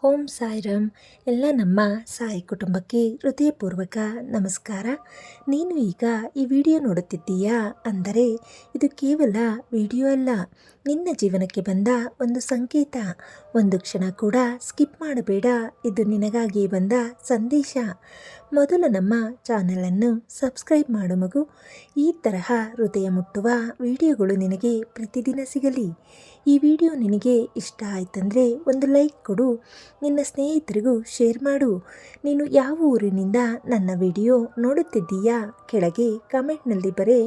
ಓಂ ಸಾಯಿರಾಮ್. ಎಲ್ಲ ನಮ್ಮ ಸಾಯಿ ಕುಟುಂಬಕ್ಕೆ ಹೃದಯಪೂರ್ವಕ ನಮಸ್ಕಾರ. ನೀನು ಈಗ ಈ ವಿಡಿಯೋ ನೋಡುತ್ತಿದ್ದೀಯಾ ಅಂದರೆ ಇದು ಕೇವಲ ವಿಡಿಯೋ ಅಲ್ಲ, ನಿನ್ನ ಜೀವನಕ್ಕೆ ಬಂದ ಒಂದು ಸಂಕೇತ. ಒಂದು ಕ್ಷಣ ಕೂಡ ಸ್ಕಿಪ್ ಮಾಡಬೇಡ, ಇದು ನಿನಗಾಗಿ ಬಂದ ಸಂದೇಶ. ಮೊದಲು ನಮ್ಮ ಚಾನಲನ್ನು ಸಬ್ಸ್ಕ್ರೈಬ್ ಮಾಡು ಮಗು. ಈ ತರಹ ಹೃದಯ ಮುಟ್ಟುವ ವಿಡಿಯೋಗಳು ನಿನಗೆ ಪ್ರತಿದಿನ ಸಿಗಲಿ. ಈ ವಿಡಿಯೋ ನಿನಗೆ ಇಷ್ಟ ಆಯ್ತಂದರೆ ಒಂದು ಲೈಕ್ ಕೊಡು, ನಿನ್ನ ಸ್ನೇಹಿತರಿಗೂ ಶೇರ್ ಮಾಡು. ನೀನು ಯಾವ ಊರಿನಿಂದ ನನ್ನ ವಿಡಿಯೋ ನೋಡುತ್ತಿದ್ದೀಯಾ ಕೆಳಗೆ ಕಮೆಂಟ್ನಲ್ಲಿ ಬರೆ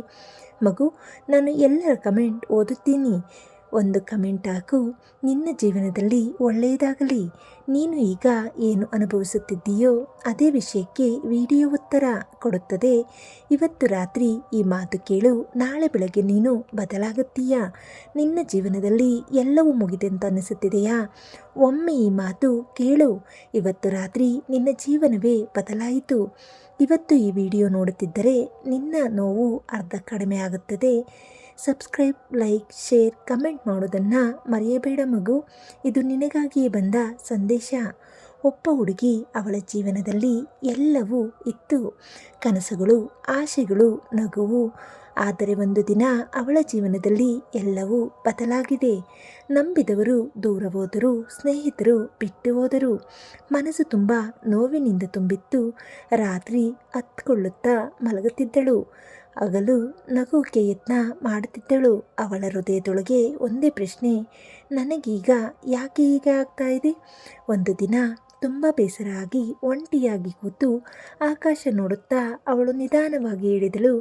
ಮಗು. ನಾನು ಎಲ್ಲರ ಕಮೆಂಟ್ ಓದುತ್ತೀನಿ. ಒಂದು ಕಮೆಂಟ್ ಹಾಕು, ನಿನ್ನ ಜೀವನದಲ್ಲಿ ಒಳ್ಳೆಯದಾಗಲಿ. ನೀನು ಈಗ ಏನು ಅನುಭವಿಸುತ್ತಿದ್ದೀಯೋ ಅದೇ ವಿಷಯಕ್ಕೆ ವಿಡಿಯೋ ಉತ್ತರ ಕೊಡುತ್ತದೆ. ಇವತ್ತು ರಾತ್ರಿ ಈ ಮಾತು ಕೇಳು, ನಾಳೆ ಬೆಳಗ್ಗೆ ನೀನು ಬದಲಾಗುತ್ತೀಯಾ? ನಿನ್ನ ಜೀವನದಲ್ಲಿ ಎಲ್ಲವೂ ಮುಗಿದೆಂತ ಅನಿಸುತ್ತಿದೆಯಾ? ಒಮ್ಮೆ ಈ ಮಾತು ಕೇಳು, ಇವತ್ತು ರಾತ್ರಿ ನಿನ್ನ ಜೀವನವೇ ಬದಲಾಯಿತು. ಇವತ್ತು ಈ ವಿಡಿಯೋ ನೋಡುತ್ತಿದ್ದರೆ ನಿನ್ನ ನೋವು ಅರ್ಧ ಕಡಿಮೆ ಆಗುತ್ತದೆ. ಸಬ್ಸ್ಕ್ರೈಬ್, ಲೈಕ್, ಶೇರ್, ಕಮೆಂಟ್ ಮಾಡೋದನ್ನು ಮರೆಯಬೇಡ ಮಗು. ಇದು ನಿನಗಾಗಿಯೇ ಬಂದ ಸಂದೇಶ. ಒಬ್ಬ ಹುಡುಗಿ, ಅವಳ ಜೀವನದಲ್ಲಿ ಎಲ್ಲವೂ ಇತ್ತು, ಕನಸುಗಳು, ಆಸೆಗಳು, ನಗುವು. ಆದರೆ ಒಂದು ದಿನ ಅವಳ ಜೀವನದಲ್ಲಿ ಎಲ್ಲವೂ ಬದಲಾಗಿದೆ. ನಂಬಿದವರು ದೂರ ಹೋದರು, ಸ್ನೇಹಿತರು ಬಿಟ್ಟು ಹೋದರು. ಮನಸ್ಸು ತುಂಬ ನೋವಿನಿಂದ ತುಂಬಿತ್ತು. ರಾತ್ರಿ ಹತ್ಕೊಳ್ಳುತ್ತಾ ಮಲಗುತ್ತಿದ್ದಳು, ಹಗಲು ನಗುಕ್ಕೆ ಯತ್ನ ಮಾಡುತ್ತಿದ್ದಳು. ಅವಳ ಹೃದಯದೊಳಗೆ ಒಂದೇ ಪ್ರಶ್ನೆ, ನನಗೀಗ ಯಾಕೆ ಹೀಗೆ ಆಗ್ತಾ ಇದೆ? ಒಂದು ದಿನ ತುಂಬ ಬೇಸರ ಆಗಿ ಒಂಟಿಯಾಗಿ ಕೂತು ಆಕಾಶ ನೋಡುತ್ತಾ ಅವಳು ನಿಧಾನವಾಗಿ ಹೇಳಿದಳು,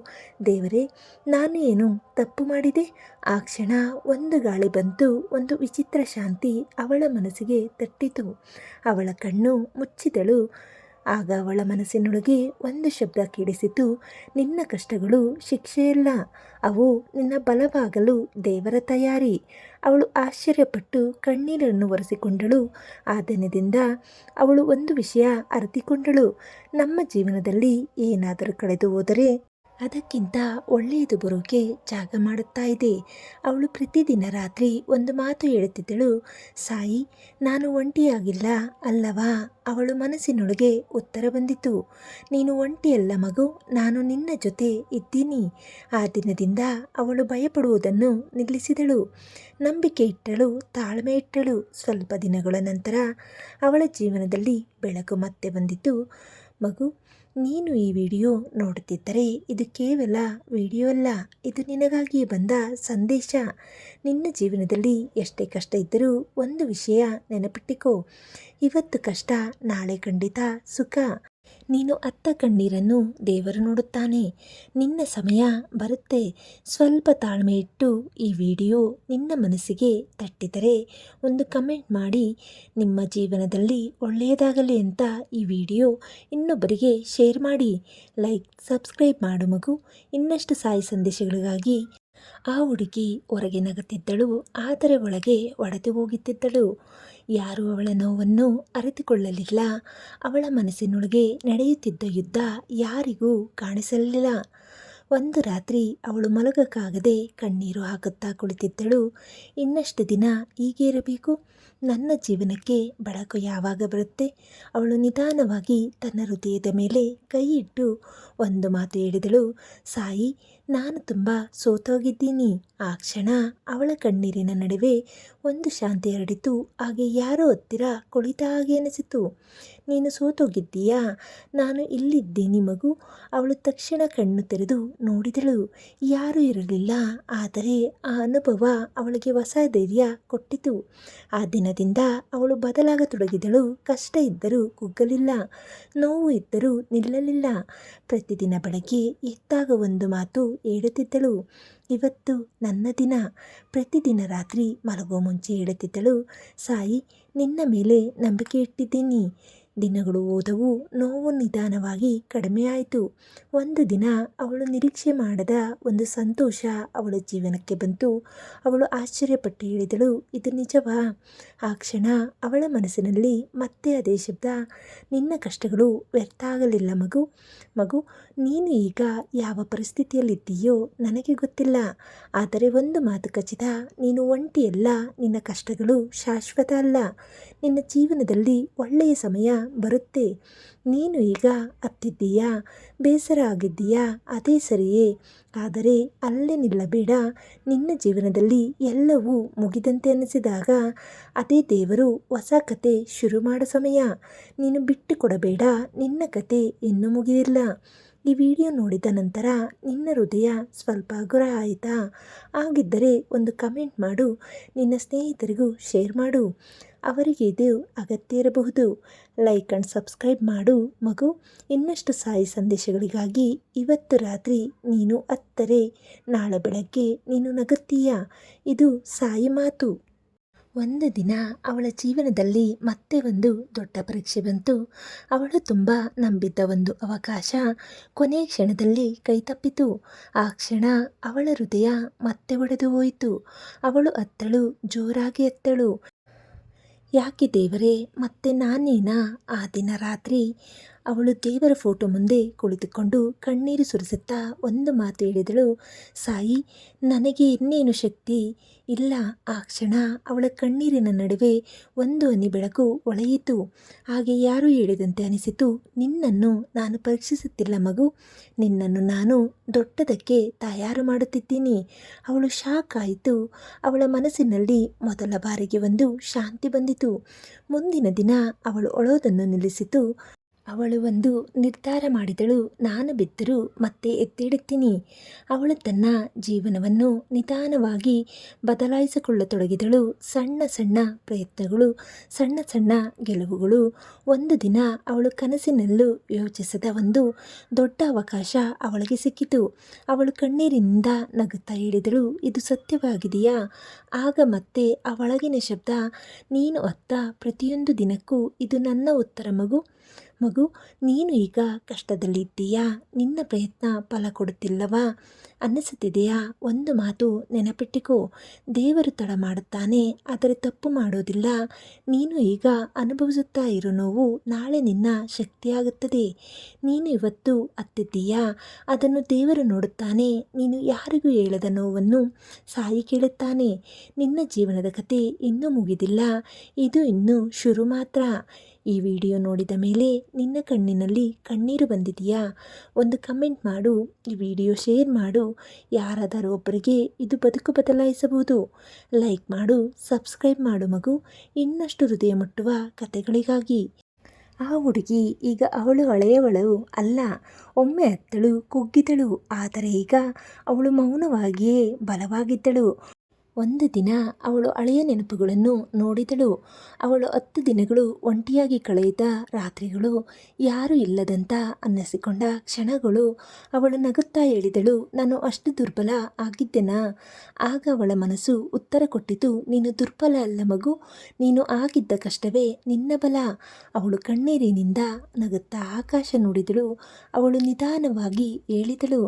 ದೇವರೇ, ನಾನು ಏನು ತಪ್ಪು ಮಾಡಿದೆ? ಆ ಕ್ಷಣ ಒಂದು ಗಾಳಿ ಬಂತು, ಒಂದು ವಿಚಿತ್ರ ಶಾಂತಿ ಅವಳ ಮನಸ್ಸಿಗೆ ತಟ್ಟಿತು. ಅವಳ ಕಣ್ಣು ಮುಚ್ಚಿದಳು. ಆಗ ಅವಳ ಮನಸ್ಸಿನೊಳಗೆ ಒಂದು ಶಬ್ದ ಕೇಳಿಸಿತು, ನಿನ್ನ ಕಷ್ಟಗಳು ಶಿಕ್ಷೆಯಲ್ಲ, ಅವು ನಿನ್ನ ಬಲವಾಗಲು ದೇವರ ತಯಾರಿ. ಅವಳು ಆಶ್ಚರ್ಯಪಟ್ಟು ಕಣ್ಣೀರನ್ನು ಒರೆಸಿಕೊಂಡಳು. ಆ ದಿನದಿಂದ ಅವಳು ಒಂದು ವಿಷಯ ಅರಿತುಕೊಂಡಳು, ನಮ್ಮ ಜೀವನದಲ್ಲಿ ಏನಾದರೂ ಕಳೆದು ಹೋದರೆ ಅದಕ್ಕಿಂತ ಒಳ್ಳೆಯದು ಬರೋಕೆ ಜಾಗ ಮಾಡುತ್ತಾ ಇದೆ. ಅವಳು ಪ್ರತಿದಿನ ರಾತ್ರಿ ಒಂದು ಮಾತು ಹೇಳುತ್ತಿದ್ದಳು, ಸಾಯಿ, ನಾನು ಒಂಟಿಯಾಗಿಲ್ಲ ಅಲ್ಲವಾ? ಅವಳು ಮನಸ್ಸಿನೊಳಗೆ ಉತ್ತರ ಬಂದಿತು, ನೀನು ಒಂಟಿಯಲ್ಲ ಮಗು, ನಾನು ನಿನ್ನ ಜೊತೆ ಇದ್ದೀನಿ. ಆ ದಿನದಿಂದ ಅವಳು ಭಯಪಡುವುದನ್ನು ನಿಲ್ಲಿಸಿದಳು, ನಂಬಿಕೆ ಇಟ್ಟಳು, ತಾಳ್ಮೆ ಇಟ್ಟಳು. ಸ್ವಲ್ಪ ದಿನಗಳ ನಂತರ ಅವಳ ಜೀವನದಲ್ಲಿ ಬೆಳಕು ಮತ್ತೆ ಬಂದಿತು. ಮಗು, ನೀನು ಈ ವಿಡಿಯೋ ನೋಡುತ್ತಿದ್ದರೆ ಇದು ಕೇವಲ ವಿಡಿಯೋ ಅಲ್ಲ, ಇದು ನಿನಗಾಗಿ ಬಂದ ಸಂದೇಶ. ನಿನ್ನ ಜೀವನದಲ್ಲಿ ಎಷ್ಟೇ ಕಷ್ಟ ಇದ್ದರೂ ಒಂದು ವಿಷಯ ನೆನಪಿಟ್ಟಿಕೋ, ಇವತ್ತು ಕಷ್ಟ, ನಾಳೆ ಖಂಡಿತ ಸುಖ. ನೀನು ಅತ್ತ ಕಣ್ಣೀರನ್ನು ದೇವರು ನೋಡುತ್ತಾನೆ. ನಿನ್ನ ಸಮಯ ಬರುತ್ತೆ. ಸ್ವಲ್ಪ ತಾಳ್ಮೆ ಇಟ್ಟು ಈ ವಿಡಿಯೋ ನಿನ್ನ ಮನಸ್ಸಿಗೆ ತಟ್ಟಿದರೆ ಒಂದು ಕಮೆಂಟ್ ಮಾಡಿ, ನಿಮ್ಮ ಜೀವನದಲ್ಲಿ ಒಳ್ಳೆಯದಾಗಲಿ ಅಂತ ಈ ವಿಡಿಯೋ ಇನ್ನೊಬ್ಬರಿಗೆ ಶೇರ್ ಮಾಡಿ. ಲೈಕ್, ಸಬ್ಸ್ಕ್ರೈಬ್ ಮಾಡು ಮಗು. ಇನ್ನಷ್ಟು ಸಾಯಿ ಸಂದೇಶಗಳಿಗಾಗಿ. ಆ ಹುಡುಗಿ ಹೊರಗೆ ನಗುತ್ತಿದ್ದಳು, ಆದರೆ ಒಳಗೆ ಒಡೆದು ಹೋಗುತ್ತಿದ್ದಳು. ಯಾರೂ ಅವಳ ನೋವನ್ನು ಅರಿತುಕೊಳ್ಳಲಿಲ್ಲ. ಅವಳ ಮನಸ್ಸಿನೊಳಗೆ ನಡೆಯುತ್ತಿದ್ದ ಯುದ್ಧ ಯಾರಿಗೂ ಕಾಣಿಸಲಿಲ್ಲ. ಒಂದು ರಾತ್ರಿ ಅವಳು ಮಲಗಕ್ಕಾಗದೆ ಕಣ್ಣೀರು ಹಾಕುತ್ತಾ ಕುಳಿತಿದ್ದಳು. ಇನ್ನಷ್ಟು ದಿನ ಹೀಗೆ ಇರಬೇಕು, ನನ್ನ ಜೀವನಕ್ಕೆ ಬೆಳಕು ಯಾವಾಗ ಬರುತ್ತೆ? ಅವಳು ನಿಧಾನವಾಗಿ ತನ್ನ ಹೃದಯದ ಮೇಲೆ ಕೈ ಇಟ್ಟು ಒಂದು ಮಾತು ಹೇಳಿದಳು, ಸಾಯಿ, ನಾನು ತುಂಬ ಸೋತೋಗಿದ್ದೀನಿ. ಆ ಕ್ಷಣ ಅವಳ ಕಣ್ಣೀರಿನ ನಡುವೆ ಒಂದು ಶಾಂತಿ ಹರಡಿತು. ಹಾಗೆ ಯಾರೋ ಹತ್ತಿರ ಕುಳಿತ ಹಾಗೆ ಅನಿಸಿತು. ನೀನು ಸೋತೋಗಿದ್ದೀಯಾ? ನಾನು ಇಲ್ಲಿದ್ದೀನಿ ಮಗು. ಅವಳು ತಕ್ಷಣ ಕಣ್ಣು ತೆರೆದು ನೋಡಿದಳು. ಯಾರೂ ಇರಲಿಲ್ಲ, ಆದರೆ ಆ ಅನುಭವ ಅವಳಿಗೆ ಹೊಸ ಧೈರ್ಯ ಕೊಟ್ಟಿತು. ಆ ದಿನದಿಂದ ಅವಳು ಬದಲಾಗತೊಡಗಿದಳು. ಕಷ್ಟ ಇದ್ದರೂ ಕುಗ್ಗಲಿಲ್ಲ, ನೋವು ಇದ್ದರೂ ನಿಲ್ಲಲಿಲ್ಲ. ಪ್ರತಿದಿನ ಬೆಳಗ್ಗೆ ಎದ್ದಾಗ ಒಂದು ಮಾತು ಹೇಳುತ್ತಿದ್ದಳು, ಇವತ್ತು ನನ್ನ ದಿನ. ಪ್ರತಿದಿನ ರಾತ್ರಿ ಮಲಗುವ ಮುಂಚೆ ಹೇಳುತ್ತಿದ್ದಳು, ಸಾಯಿ, ನಿನ್ನ ಮೇಲೆ ನಂಬಿಕೆ ಇಟ್ಟಿದ್ದೀನಿ. ದಿನಗಳು ಹೋದವು. ನೋವು ನಿಧಾನವಾಗಿ ಕಡಿಮೆಯಾಯಿತು. ಒಂದು ದಿನ ಅವಳು ನಿರೀಕ್ಷೆ ಮಾಡದ ಒಂದು ಸಂತೋಷ ಅವಳ ಜೀವನಕ್ಕೆ ಬಂತು. ಅವಳು ಆಶ್ಚರ್ಯಪಟ್ಟು ಹೇಳಿದಳು, ಇದು ನಿಜವಾ? ಆ ಕ್ಷಣ ಅವಳ ಮನಸ್ಸಿನಲ್ಲಿ ಮತ್ತೆ ಅದೇ ಶಬ್ದ, ನಿನ್ನ ಕಷ್ಟಗಳು ವ್ಯರ್ಥ ಆಗಲಿಲ್ಲ ಮಗು. ಮಗು, ನೀನು ಈಗ ಯಾವ ಪರಿಸ್ಥಿತಿಯಲ್ಲಿದ್ದೀಯೋ ನನಗೆ ಗೊತ್ತಿಲ್ಲ. ಆದರೆ ಒಂದು ಮಾತು ಖಚಿತ, ನೀನು ಒಂಟಿಯಲ್ಲ. ನಿನ್ನ ಕಷ್ಟಗಳು ಶಾಶ್ವತ ಅಲ್ಲ. ನಿನ್ನ ಜೀವನದಲ್ಲಿ ಒಳ್ಳೆಯ ಸಮಯ ಬರುತ್ತೆ. ನೀನು ಈಗ ಅತ್ತಿದ್ದೀಯಾ, ಬೇಸರ ಆಗಿದ್ದೀಯಾ, ಅದೇ ಸರಿಯೇ. ಆದರೆ ಅಲ್ಲೇ ನಿಲ್ಲಬೇಡ. ನಿನ್ನ ಜೀವನದಲ್ಲಿ ಎಲ್ಲವೂ ಮುಗಿದಂತೆ ಅನಿಸಿದಾಗ ಅದೇ ದೇವರು ಹೊಸ ಕತೆ ಶುರು ಮಾಡೋ ಸಮಯ. ನೀನು ಬಿಟ್ಟು ಕೊಡಬೇಡ. ನಿನ್ನ ಕತೆ ಇನ್ನೂ ಮುಗಿದಿಲ್ಲ. ಈ ವಿಡಿಯೋ ನೋಡಿದ ನಂತರ ನಿನ್ನ ಹೃದಯ ಸ್ವಲ್ಪ ಹಗುರ ಆಯಿತಾ? ಹಾಗಿದ್ದರೆ ಒಂದು ಕಮೆಂಟ್ ಮಾಡು. ನಿನ್ನ ಸ್ನೇಹಿತರಿಗೂ ಶೇರ್ ಮಾಡು, ಅವರಿಗೆ ಇದು ಅಗತ್ಯ ಇರಬಹುದು. ಲೈಕ್ ಆ್ಯಂಡ್ ಸಬ್ಸ್ಕ್ರೈಬ್ ಮಾಡು ಮಗು. ಇನ್ನಷ್ಟು ಸಾಯಿ ಸಂದೇಶಗಳಿಗಾಗಿ ಇವತ್ತು ರಾತ್ರಿ ನೀನು ಅತ್ತರೆ ನಾಳೆ ಬೆಳಗ್ಗೆ ನೀನು ನಗುತ್ತೀಯ. ಇದು ಸಾಯಿ ಮಾತು. ಒಂದು ದಿನ ಅವಳ ಜೀವನದಲ್ಲಿ ಮತ್ತೆ ಒಂದು ದೊಡ್ಡ ಪರೀಕ್ಷೆ ಬಂತು. ಅವಳು ತುಂಬ ನಂಬಿದ್ದ ಒಂದು ಅವಕಾಶ ಕೊನೆಯ ಕ್ಷಣದಲ್ಲಿ ಕೈತಪ್ಪಿತು. ಆ ಕ್ಷಣ ಅವಳ ಹೃದಯ ಮತ್ತೆ ಒಡೆದು ಹೋಯಿತು. ಅವಳು ಅತ್ತಳು, ಜೋರಾಗಿ ಅತ್ತಳು. ಯಾಕೆ ದೇವರೇ, ಮತ್ತೆ ನಾನೇನಾ? ಆ ದಿನ ರಾತ್ರಿ ಅವಳು ದೇವರ ಫೋಟೋ ಮುಂದೆ ಕುಳಿತುಕೊಂಡು ಕಣ್ಣೀರು ಸುರಿಸುತ್ತಾ ಒಂದು ಮಾತು ಹೇಳಿದಳು, ಸಾಯಿ, ನನಗೆ ಇನ್ನೇನು ಶಕ್ತಿ ಇಲ್ಲ. ಆ ಕ್ಷಣ ಅವಳ ಕಣ್ಣೀರಿನ ನಡುವೆ ಒಂದು ಹನಿ ಬೆಳಕು ಹೊಳೆಯಿತು. ಹಾಗೆ ಯಾರು ಹೇಳಿದಂತೆ ಅನಿಸಿತು, ನಿನ್ನನ್ನು ನಾನು ಪರೀಕ್ಷಿಸುತ್ತಿಲ್ಲ ಮಗು, ನಿನ್ನನ್ನು ನಾನು ದೊಡ್ಡದಕ್ಕೆ ತಯಾರು ಮಾಡುತ್ತಿದ್ದೀನಿ. ಅವಳು ಶಾಕ್ ಆಯಿತು. ಅವಳ ಮನಸ್ಸಿನಲ್ಲಿ ಮೊದಲ ಬಾರಿಗೆ ಒಂದು ಶಾಂತಿ ಬಂದಿತು. ಮುಂದಿನ ದಿನ ಅವಳು ಅಳೋದನ್ನು ನಿಲ್ಲಿಸಿತು. ಅವಳು ಒಂದು ನಿರ್ಧಾರ ಮಾಡಿದಳು, ನಾನು ಬಿದ್ದರೂ ಮತ್ತೆ ಎತ್ತಿಡುತ್ತೀನಿ. ಅವಳು ತನ್ನ ಜೀವನವನ್ನು ನಿಧಾನವಾಗಿ ಬದಲಾಯಿಸಿಕೊಳ್ಳತೊಡಗಿದಳು. ಸಣ್ಣ ಸಣ್ಣ ಪ್ರಯತ್ನಗಳು, ಸಣ್ಣ ಸಣ್ಣ ಗೆಲುವುಗಳು. ಒಂದು ದಿನ ಅವಳು ಕನಸಿನಲ್ಲೂ ಯೋಚಿಸದ ಒಂದು ದೊಡ್ಡ ಅವಕಾಶ ಅವಳಿಗೆ ಸಿಕ್ಕಿತು. ಅವಳು ಕಣ್ಣೀರಿನಿಂದ ನಗುತ್ತಾ ಹೇಳಿದಳು, ಇದು ಸತ್ಯವಾಗಿದೆಯಾ? ಆಗ ಮತ್ತೆ ಅವಳಗಿನ ಶಬ್ದ, ನೀನು ಅತ್ತ ಪ್ರತಿಯೊಂದು ದಿನಕ್ಕೂ ಇದು ನನ್ನ ಉತ್ತರ ಮಗು. ಮಗು, ನೀನು ಈಗ ಕಷ್ಟದಲ್ಲಿದ್ದೀಯಾ? ನಿನ್ನ ಪ್ರಯತ್ನ ಫಲ ಕೊಡುತ್ತಿಲ್ಲವಾ ಅನ್ನಿಸುತ್ತಿದೆಯಾ? ಒಂದು ಮಾತು ನೆನಪಿಟ್ಟಿಕೋ, ದೇವರು ತಡ ಮಾಡುತ್ತಾನೆ, ಆದರೆ ತಪ್ಪು ಮಾಡೋದಿಲ್ಲ. ನೀನು ಈಗ ಅನುಭವಿಸುತ್ತಾ ಇರೋ ನೋವು ನಾಳೆ ನಿನ್ನ ಶಕ್ತಿಯಾಗುತ್ತದೆ. ನೀನು ಇವತ್ತು ಅತ್ತಿದ್ದೀಯಾ? ಅದನ್ನು ದೇವರು ನೋಡುತ್ತಾನೆ. ನೀನು ಯಾರಿಗೂ ಹೇಳದ ನೋವನ್ನು ಸಾಯಿ ಕೇಳುತ್ತಾನೆ. ನಿನ್ನ ಜೀವನದ ಕತೆ ಇನ್ನೂ ಮುಗಿದಿಲ್ಲ. ಇದು ಇನ್ನೂ ಶುರು ಮಾತ್ರ. ಈ ವಿಡಿಯೋ ನೋಡಿದ ಮೇಲೆ ನಿನ್ನ ಕಣ್ಣಿನಲ್ಲಿ ಕಣ್ಣೀರು ಬಂದಿದೆಯಾ? ಒಂದು ಕಮೆಂಟ್ ಮಾಡು. ಈ ವಿಡಿಯೋ ಶೇರ್ ಮಾಡು. ಯಾರಾದರೂ ಒಬ್ಬರಿಗೆ ಇದು ಬದುಕು ಬದಲಾಯಿಸಬಹುದು. ಲೈಕ್ ಮಾಡು, ಸಬ್ಸ್ಕ್ರೈಬ್ ಮಾಡು ಮಗು. ಇನ್ನಷ್ಟು ಹೃದಯ ಮುಟ್ಟುವ ಕತೆಗಳಿಗಾಗಿ. ಆ ಹುಡುಗಿ ಈಗ ಅವಳು ಹಳೆಯವಳು ಅಲ್ಲ. ಒಮ್ಮೆ ಅತ್ತಳು, ಕುಗ್ಗಿದಳು. ಆದರೆ ಈಗ ಅವಳು ಮೌನವಾಗಿಯೇ ಬಲವಾಗಿದ್ದಳು. ಒಂದು ದಿನ ಅವಳು ಹಳೆಯ ನೆನಪುಗಳನ್ನು ನೋಡಿದಳು. ಅವಳು 10 ದಿನಗಳು ಒಂಟಿಯಾಗಿ ಕಳೆದ ರಾತ್ರಿಗಳು, ಯಾರೂ ಇಲ್ಲದಂತ ಅನ್ನಿಸಿಕೊಂಡ ಕ್ಷಣಗಳು. ಅವಳು ನಗುತ್ತಾ ಹೇಳಿದಳು, ನಾನು ಅಷ್ಟು ದುರ್ಬಲ ಆಗಿದ್ದೆನಾ? ಆಗ ಅವಳ ಮನಸ್ಸು ಉತ್ತರ ಕೊಟ್ಟಿತು, ನೀನು ದುರ್ಬಲ ಅಲ್ಲ ಮಗು, ನೀನು ಆಗಿದ್ದ ಕಷ್ಟವೇ ನಿನ್ನ ಬಲ. ಅವಳು ಕಣ್ಣೀರಿನಿಂದ ನಗುತ್ತಾ ಆಕಾಶ ನೋಡಿದಳು. ಅವಳು ನಿಧಾನವಾಗಿ ಹೇಳಿದಳು,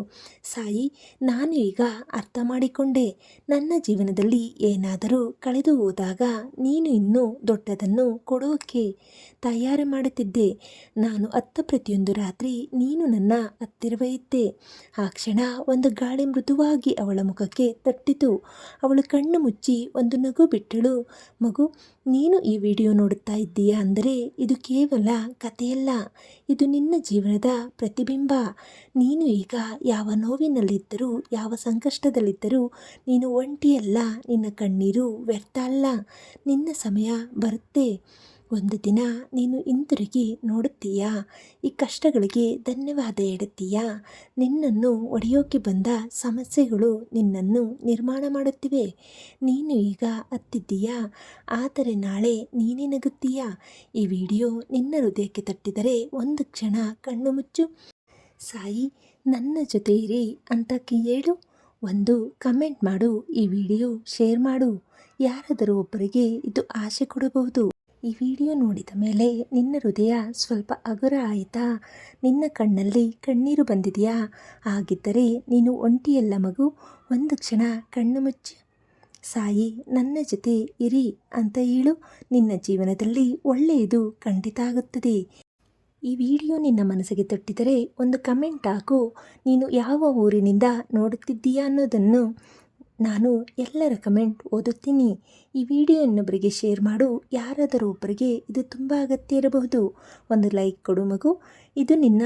ಸಾಯಿ, ನಾನು ಈಗ ಅರ್ಥ ಮಾಡಿಕೊಂಡೆ. ನನ್ನ ಜೀವನದಲ್ಲಿ ಏನಾದರೂ ಕಳೆದು ಹೋದಾಗ ನೀನು ಇನ್ನೂ ದೊಡ್ಡದನ್ನು ಕೊಡೋಕೆ ತಯಾರು ಮಾಡುತ್ತಿದ್ದೆ. ನಾನು ಅತ್ತ ಪ್ರತಿಯೊಂದು ರಾತ್ರಿ ನೀನು ನನ್ನ ಹತ್ತಿರವೇ ಇದ್ದೆ. ಆ ಕ್ಷಣ ಒಂದು ಗಾಳಿ ಮೃದುವಾಗಿ ಅವಳ ಮುಖಕ್ಕೆ ತಟ್ಟಿತು. ಅವಳು ಕಣ್ಣು ಮುಚ್ಚಿ ಒಂದು ನಗು ಬಿಟ್ಟಳು. ಮಗು, ನೀನು ಈ ವಿಡಿಯೋ ನೋಡುತ್ತಾ ಇದ್ದೀಯಾ ಅಂದರೆ ಇದು ಕೇವಲ ಕಥೆಯಲ್ಲ, ಇದು ನಿನ್ನ ಜೀವನದ ಪ್ರತಿಬಿಂಬ. ನೀನು ಈಗ ಯಾವ ನೋವಿನಲ್ಲಿದ್ದರೂ, ಯಾವ ಸಂಕಷ್ಟದಲ್ಲಿದ್ದರೂ ನೀನು ಒಂಟಿಯಲ್ಲ. ನಿನ್ನ ಕಣ್ಣೀರು ವ್ಯರ್ಥ ಅಲ್ಲ. ನಿನ್ನ ಸಮಯ ಬರುತ್ತೆ. ಒಂದು ದಿನ ನೀನು ಹಿಂತಿರುಗಿ ನೋಡುತ್ತೀಯಾ? ಈ ಕಷ್ಟಗಳಿಗೆ ಧನ್ಯವಾದ ಹೇಳುತ್ತೀಯಾ? ನಿನ್ನನ್ನು ಒಡೆಯೋಕೆ ಬಂದ ಸಮಸ್ಯೆಗಳು ನಿನ್ನನ್ನು ನಿರ್ಮಾಣ ಮಾಡುತ್ತಿವೆ. ನೀನು ಈಗ ಹತ್ತಿದ್ದೀಯಾ, ಆದರೆ ನಾಳೆ ನೀನೇ ನಗುತ್ತೀಯಾ? ಈ ವಿಡಿಯೋ ನಿನ್ನ ಹೃದಯಕ್ಕೆ ತಟ್ಟಿದರೆ ಒಂದು ಕ್ಷಣ ಕಣ್ಣು ಮುಚ್ಚು. ಸಾಯಿ ನನ್ನ ಜೊತೆ ಇರಿ ಅಂತ ಹೇಳು. ಒಂದು ಕಮೆಂಟ್ ಮಾಡು. ಈ ವಿಡಿಯೋ ಶೇರ್ ಮಾಡು. ಯಾರಾದರೂ ಒಬ್ಬರಿಗೆ ಇದು ಆಸೆ ಕೊಡಬಹುದು. ಈ ವಿಡಿಯೋ ನೋಡಿದ ಮೇಲೆ ನಿನ್ನ ಹೃದಯ ಸ್ವಲ್ಪ ಹಗುರ ಆಯಿತಾ? ನಿನ್ನ ಕಣ್ಣಲ್ಲಿ ಕಣ್ಣೀರು ಬಂದಿದೆಯಾ? ಹಾಗಿದ್ದರೆ ನೀನು ಒಂಟಿಯಲ್ಲ ಮಗು. ಒಂದು ಕ್ಷಣ ಕಣ್ಣು ಮುಚ್ಚು. ಸಾಯಿ ನನ್ನ ಜೊತೆ ಇರಿ ಅಂತ ಹೇಳು. ನಿನ್ನ ಜೀವನದಲ್ಲಿ ಒಳ್ಳೆಯದು ಖಂಡಿತ ಆಗುತ್ತದೆ. ಈ ವಿಡಿಯೋ ನಿನ್ನ ಮನಸ್ಸಿಗೆ ತಟ್ಟಿದರೆ ಒಂದು ಕಮೆಂಟ್ ಹಾಕು. ನೀನು ಯಾವ ಊರಿನಿಂದ ನೋಡುತ್ತಿದ್ದೀಯಾ ಅನ್ನೋದನ್ನು ನಾನು ಎಲ್ಲರ ಕಮೆಂಟ್ ಓದುತ್ತೀನಿ. ಈ ವಿಡಿಯೋ ಇನ್ನೊಬ್ಬರಿಗೆ ಶೇರ್ ಮಾಡು. ಯಾರಾದರೂ ಒಬ್ಬರಿಗೆ ಇದು ತುಂಬ ಅಗತ್ಯ ಇರಬಹುದು. ಒಂದು ಲೈಕ್ ಕೊಡು ಮಗು. ಇದು ನಿನ್ನ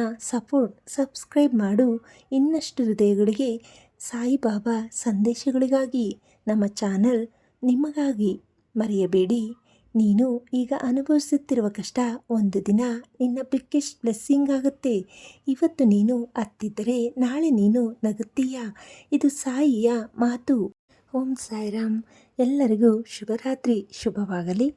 ಸಬ್ಸ್ಕ್ರೈಬ್ ಮಾಡು. ಇನ್ನಷ್ಟು ಹೃದಯಗಳಿಗೆ ಸಾಯಿಬಾಬಾ ಸಂದೇಶಗಳಿಗಾಗಿ ನಮ್ಮ ಚಾನಲ್ ನಿಮಗಾಗಿ. ಮರೆಯಬೇಡಿ, ನೀನು ಈಗ ಅನುಭವಿಸುತ್ತಿರುವ ಕಷ್ಟ ಒಂದು ದಿನ ನಿನ್ನ ಬಿಗ್ಗೆಸ್ಟ್ ಬ್ಲೆಸ್ಸಿಂಗ್ ಆಗುತ್ತೆ. ಇವತ್ತು ನೀನು ಅತ್ತಿದ್ದರೆ ನಾಳೆ ನೀನು ನಗುತ್ತೀಯ. ಇದು ಸಾಯಿಯ ಮಾತು. ಓಂ ಸಾಯಿರಾಮ್. ಎಲ್ಲರಿಗೂ ಶುಭರಾತ್ರಿ. ಶುಭವಾಗಲಿ.